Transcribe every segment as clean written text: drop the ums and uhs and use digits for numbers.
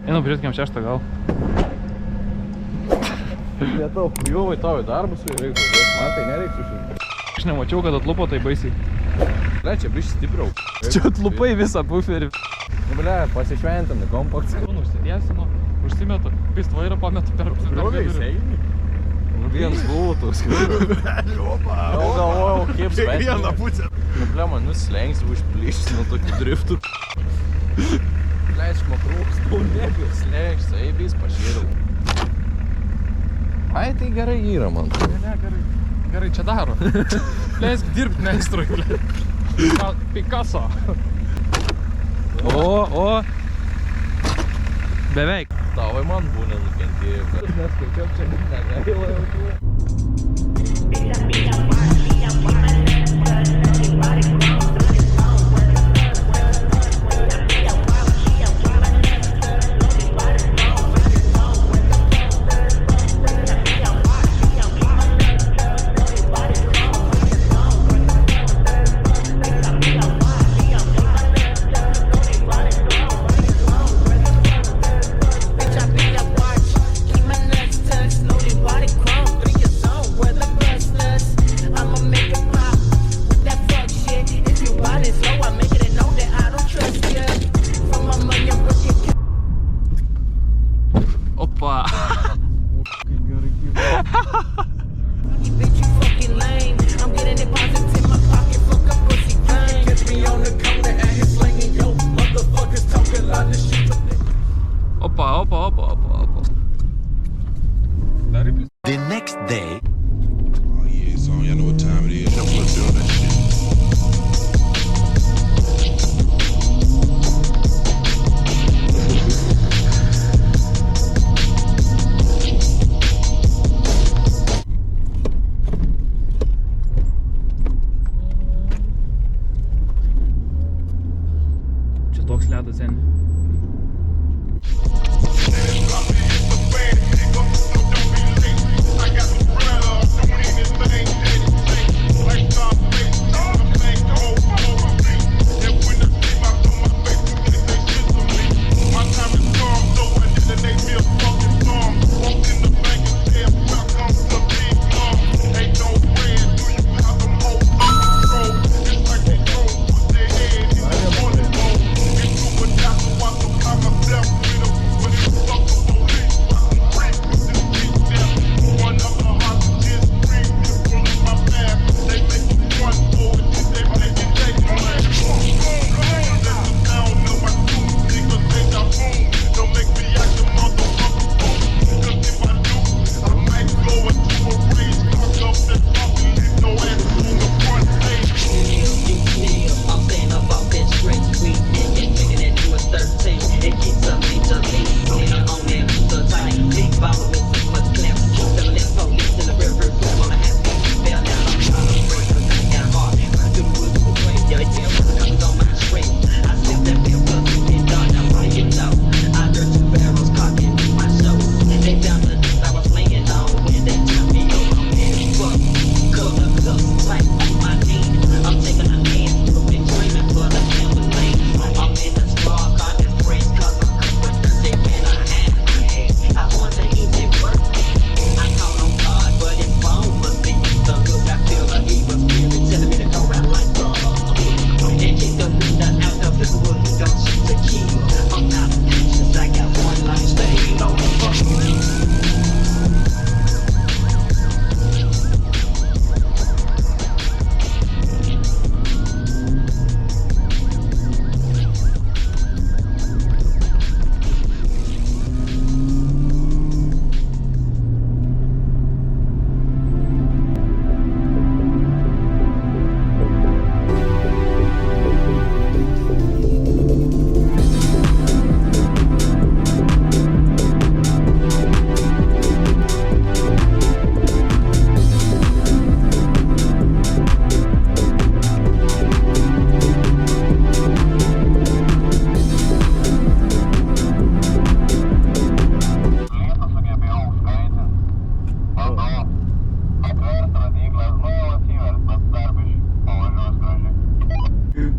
Einam žiūrėt, kiam 6 gal. Lietau, jovai tavo darbus reiktų, man tai nereiktų šitą. Aš nemačiau, kad atlupo tai baisiai. Ble, čia biškai stipriau. Čia atlupai visą buferį. Nu, ble, pasišventinai, kompaktas. Užsitiesino, užsimetu, pist vairą pametu per vidurį. Vienas būtų, skirtų. Jau galvojau, kaip sveikinti. Vieną pusę. Nu, ble, man nuslengsiu užplyšti nuo tokių driftų. Leisk, makrūks, būnėgiu, slengsiu, eibys pašėriau. Ai, tai gerai yra, man. Ne, gerai čia daro. Leisk dirbt meistrui. Picasso. O. Beveik. Tavai man būnė nukentėjo. Neskaičiau, čia negaila jau. The next day. Oh yeah, it's on. Y'all know what time it is. Y'all wanna do that shit. Čia toks ledas, sen.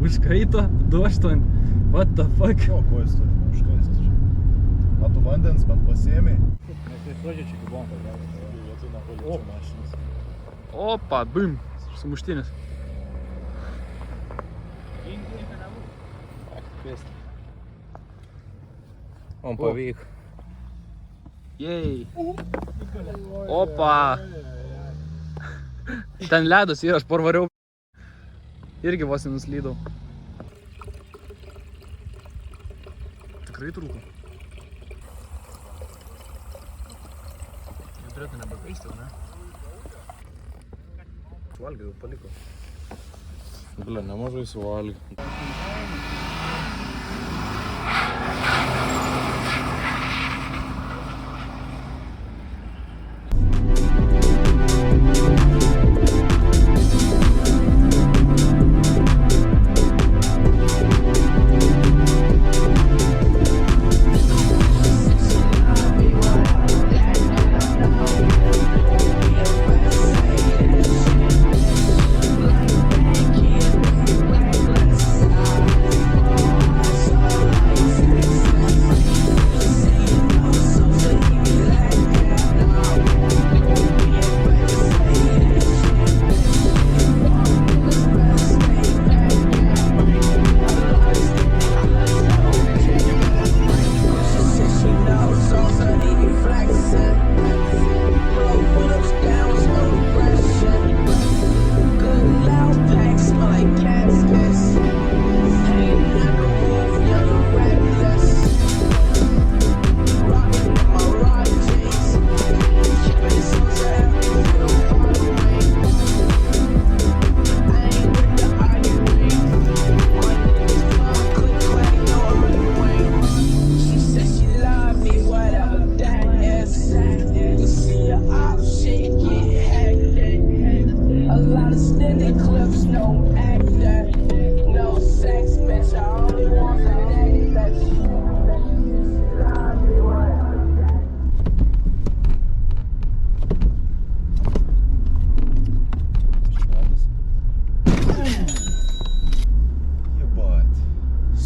Užkaito 2.8. What the fuck? O, ko jis turi? Už ką jis turi? O tu vandens bent pasiėmei? Opa, bim. Sumuštinis. Man pavyko. Jej. Opa. Ten ledas yra, aš parvariau. Irgi vos nenuslydau. Tikrai trūko. Jau turėtų nebekaisti, ne? Valgai jau paliko. Bля, nemažai suvalgiau.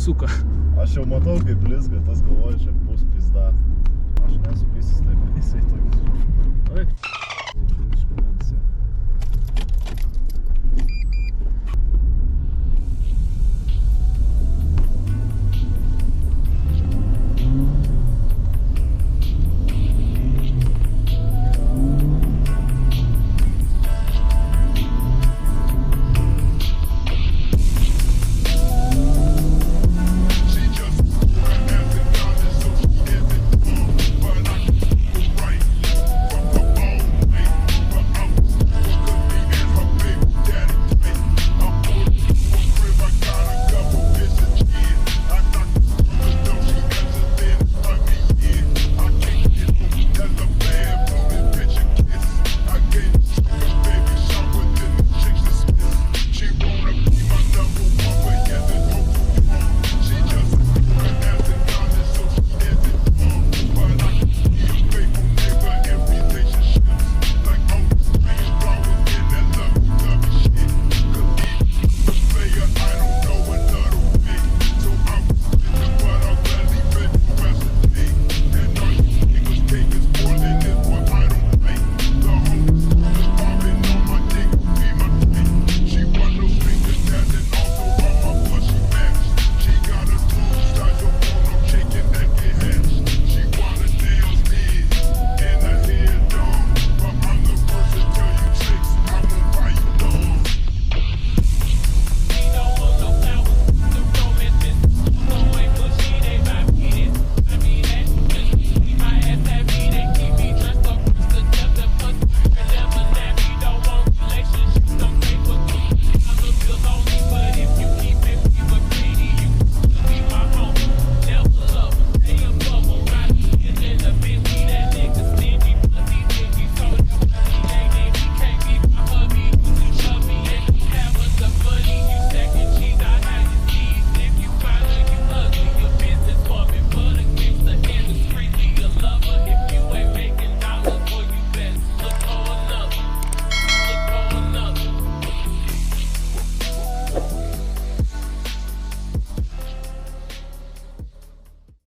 Suka. Aš jau matau, kaip blizga, tas galvoju, čia bus pizda. Aš nesu pisis, taip, jisai toks. Oi.